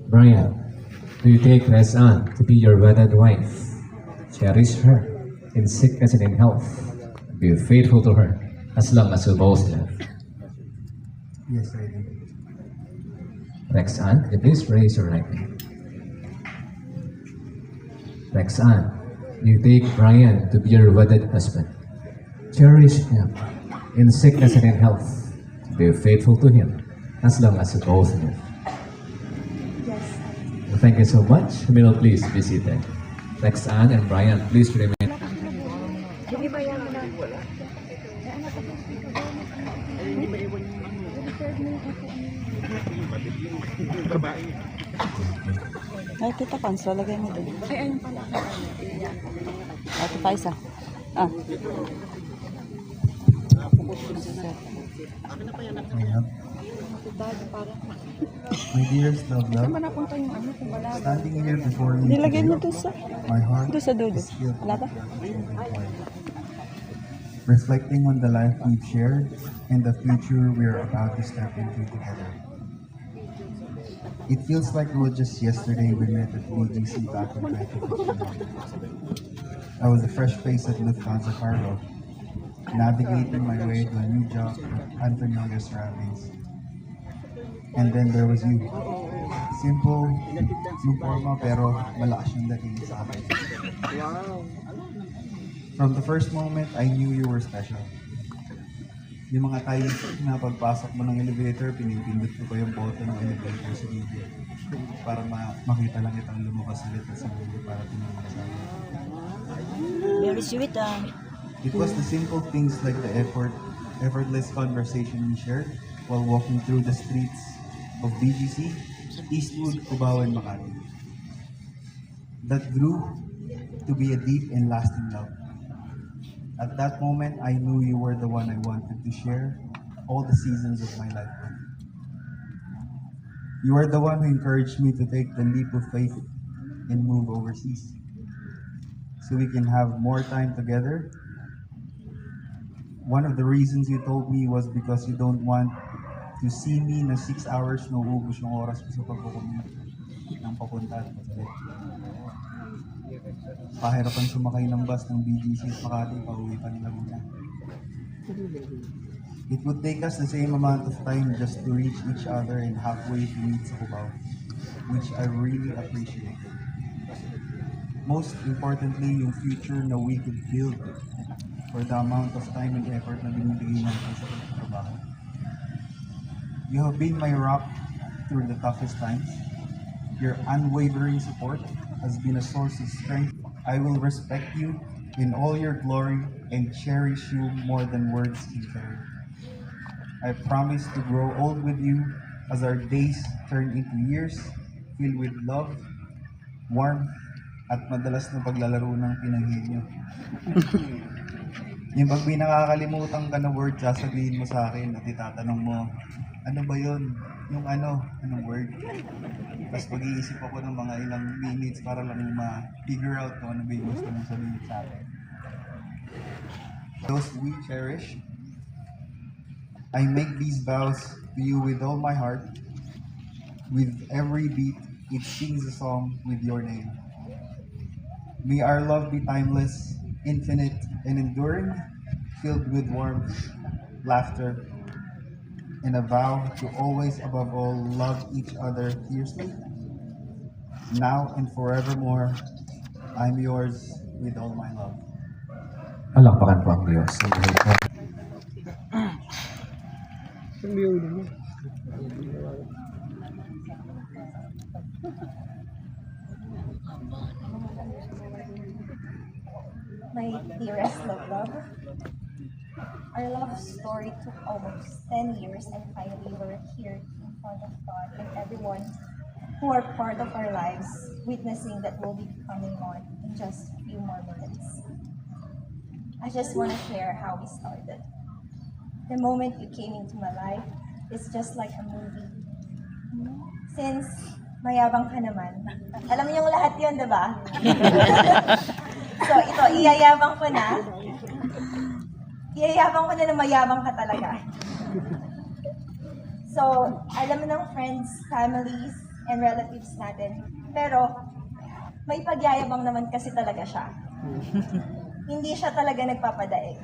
Brian, do you take Rezan to be your wedded wife? Cherish her in sickness and in health. Be faithful to her as long as you both live. Yes, I do. Rexan, please raise your right hand. Rexan, you take Brian to be your wedded husband. Cherish him in sickness and in health. Be faithful to him as long as you both live. Yes, I do. Thank you so much. You may now please be seated. Rexan and Brian, please remain. Hindi ba yan na? Ay, tita Pans, lalagay mo doon. Ay, ayun pala. Ito pa isa. Ah. Ayan. My dearest love, Saan ba napunta yung ano? Kung wala. standing here before you Nilagay mo today, doon sa... my heart Doon sa dulo. is filled Wala ba? with gratitude and joy. Reflecting on the life we've shared and the future we are about to step into together. It feels like it was just yesterday we met at BGC back in 2015. I was a fresh face at Lufthansa Cargo, navigating my way to a new job with unfamiliar surroundings. And then there was you. Simple, yung forma pero malakas yung dating sa akin. From the first moment, I knew you were special. Yung mga times na pagpasok mo ng elevator, pinipindot ko pa yung button ng elevator sa video para makita lang kitang lumabas ulit at sa video para tumulong sa akin. Very sweet ah. It was the simple things like the effortless conversation we shared while walking through the streets of BGC, Eastwood, Cubao, and Makati that grew to be a deep and lasting love. At that moment, I knew you were the one I wanted to share all the seasons of my life with. You are the one who encouraged me to take the leap of faith and move overseas so we can have more time together. One of the reasons you told me was because you don't want to see me na 6 hours na uubos yung oras ko sa pagkukumute ng papunta at pabalik. Pahirapan sumakay ng bus ng BGC at Makati pauwi pa ng Laguna. It would take us the same amount of time just to reach each other and halfway to meet sa Cubao, which I really appreciated. Most importantly, yung future na we could build for the amount of time and effort na binibigay natin sa pagtrabaho. You have been my rock through the toughest times. Your unwavering support has been a source of strength. I will respect you in all your glory and cherish you more than words can carry. I promise to grow old with you as our days turn into years filled with love, warmth, at madalas na paglalaro ng pinanghinyo. Yung pag may nakakalimutan ka na word, sasabihin mo sa akin at itatanong mo, ano ba yun? Yung anong word? Tapos pag-iisip ako ng mga ilang minutes para lang ma-figure out kung ano ba yung gusto mong sabihin sa akin. Those we cherish, I make these vows to you with all my heart. With every beat, it sings a song with your name. May our love be timeless, infinite, and enduring, filled with warmth, laughter, and a vow to always, above all, love each other fiercely. Now and forevermore, I'm yours with all my love. Palakpakan po ang Diyos. My dearest love. Our love story took almost 10 years and finally we're here in front of God and everyone who are part of our lives, witnessing that will be coming on in just a few more minutes. I just want to share how we started. The moment you came into my life is just like a movie. Since mayabang ka naman, alam niyo lahat yun, di ba? So ito, iyayabang ko na. Iyayabang ko na mayabang ka talaga. So, alam ng friends, families, and relatives natin. Pero, may pagyayabang naman kasi talaga siya. Hindi siya talaga nagpapadaig.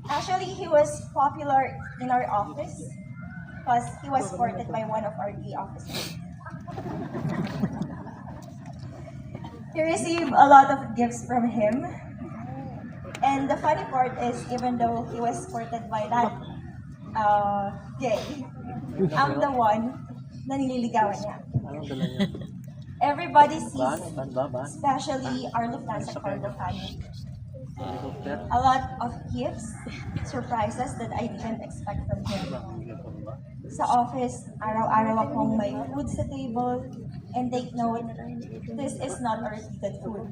Actually, he was popular in our office because he was courted by one of our key officers. He received a lot of gifts from him. And the funny part is, even though he was courted by that gay, I'm the one na nililigawan niya. Everybody sees, especially our Lufthansa cargo family, a lot of gifts, surprises that I didn't expect from him. Sa office, araw-araw akong may food sa table, and take note, this is not a repeated food.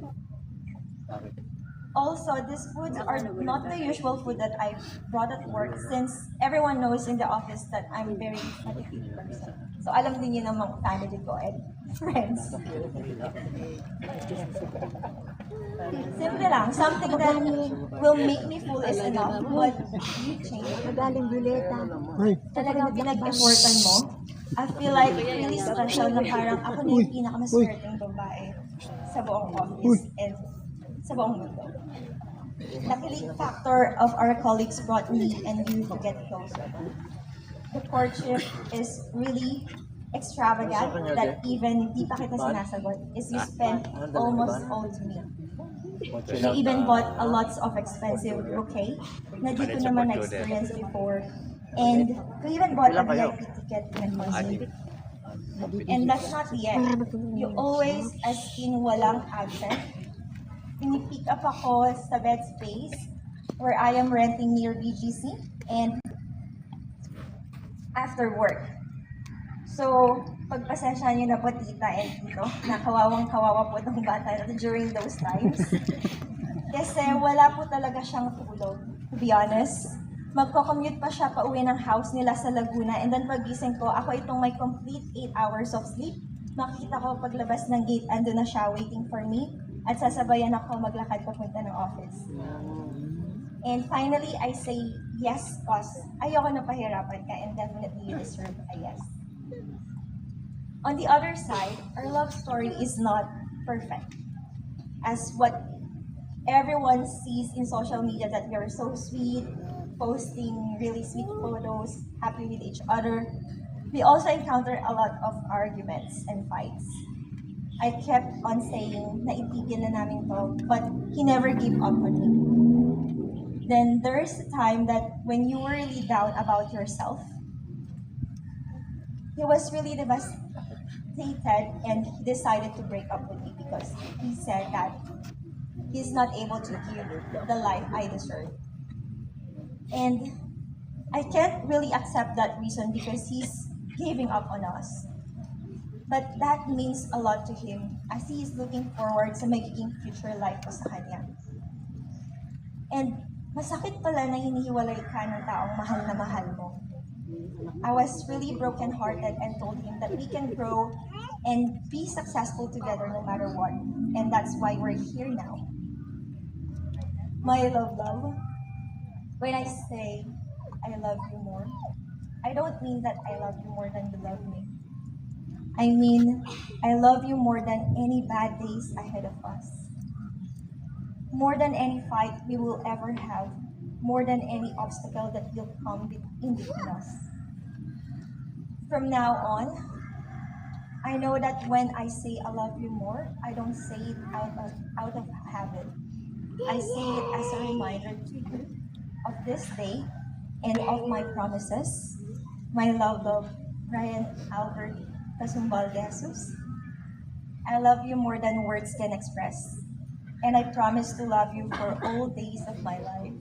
Also, these foods are not the usual food that I brought at work since everyone knows in the office that I'm very petite person. So alam din yun ng mga family ko and friends. Simple lang, something that will make me full is enough, but you change. Magaling Violeta. Talagang pinag-effortan mo. I feel like really special na parang ako na yung pinakamaswerteng babae sa buong office and sa buong mundo. The killing factor of our colleagues brought me and you to get closer. The courtship is really extravagant that even di pa kita sinasagot is you spent almost all to me. You even bought a lots of expensive bouquet na di ko naman na-experience before. And you even bought a VIP ticket in concert. And that's not the end. You always, as in walang absent, pinipick up ako sa bed space where I am renting near BGC and after work. So, pagpasensya niyo na po tita and tito, na kawawang-kawawa po itong bata during those times. Kasi wala po talaga siyang tulog, to be honest. Magko-commute pa siya pa uwi ng house nila sa Laguna and then pagising ko, ako itong may complete 8 hours of sleep. Makikita ko paglabas ng gate, ando na siya waiting for me at sasabayan ako maglakad papunta ng office. And finally, I say yes cause ayoko na pahirapan ka and definitely you deserve a yes. On the other side, our love story is not perfect. As what everyone sees in social media that we are so sweet, posting really sweet photos, happy with each other, we also encounter a lot of arguments and fights. I kept on saying na itigil na namin to, but he never gave up on me. Then there's a time that when you were really down about yourself, he was really devastated and he decided to break up with me because he said that he's not able to give the life I deserve. And I can't really accept that reason because he's giving up on us. But that means a lot to him as he is looking forward sa magiging future life ko sa kanya. And masakit pala na hinihiwalay ka ng taong mahal na mahal mo. I was really brokenhearted and told him that we can grow and be successful together no matter what. And that's why we're here now. My love, when I say I love you more, I don't mean that I love you more than you love me. I mean, I love you more than any bad days ahead of us. More than any fight we will ever have. More than any obstacle that will come in between us. From now on, I know that when I say I love you more, I don't say it out of habit. I say it as a reminder to you of this day and of my promises. My love, Brian Albert Casumbal de Jesus. I love you more than words can express. And I promise to love you for all days of my life.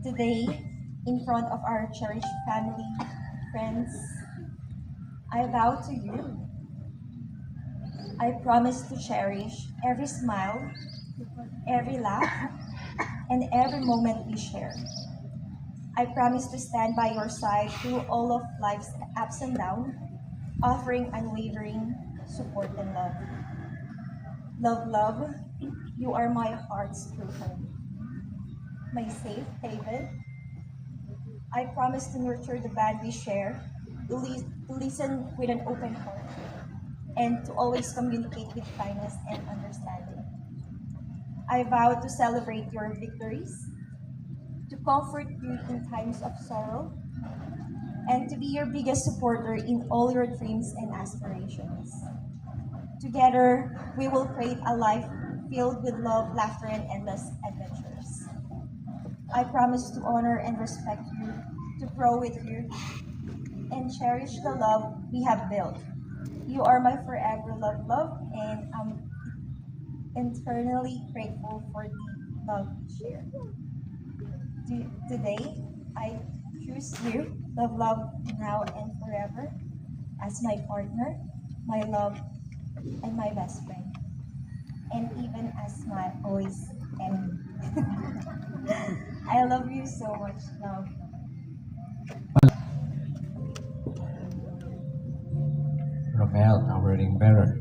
Today, in front of our cherished family, friends, I vow to you I promise to cherish every smile, every laugh, and every moment we share. I promise to stand by your side through all of life's ups and downs, offering unwavering support and love. Love, love, you are my heart's true home, my safe haven. I promise to nurture the bond we share, to listen with an open heart, and to always communicate with kindness and understanding. I vow to celebrate your victories, to comfort you in times of sorrow, and to be your biggest supporter in all your dreams and aspirations. Together, we will create a life filled with love, laughter, and endless adventures. I promise to honor and respect you, to grow with you, and cherish the love we have built. You are my forever love, and I'm eternally grateful for the love shared. Today, I choose you, love, now and forever, as my partner, my love, and my best friend, and even as my always enemy. I love you so much, love. Romel, our ring bearer.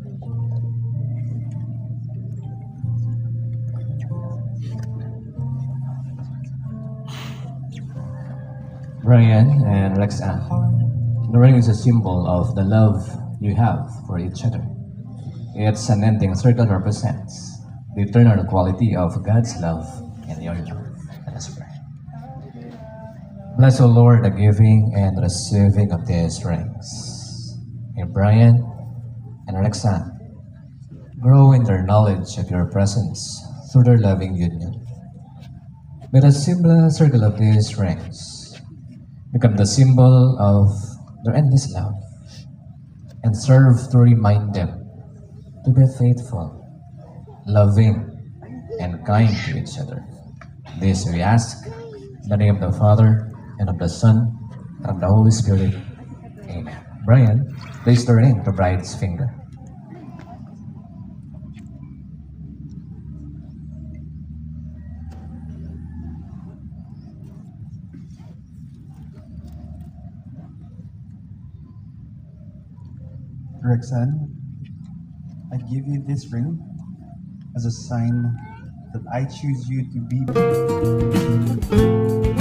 Brian and Lexa. The ring is a symbol of the love you have for each other. Its unending circle represents the eternal quality of God's love and your love. Let us pray. Bless, O Lord, the giving and receiving of these rings. May Brian and Alexa grow in their knowledge of your presence through their loving union. May the simple circle of these rings become the symbol of their endless love and serve to remind them to be faithful, loving, and kind to each other. This we ask in the name of the Father, and of the Son, and of the Holy Spirit. Amen. Brian, place the ring to bride's finger. Rexan, I give you this ring as a sign that I choose you to be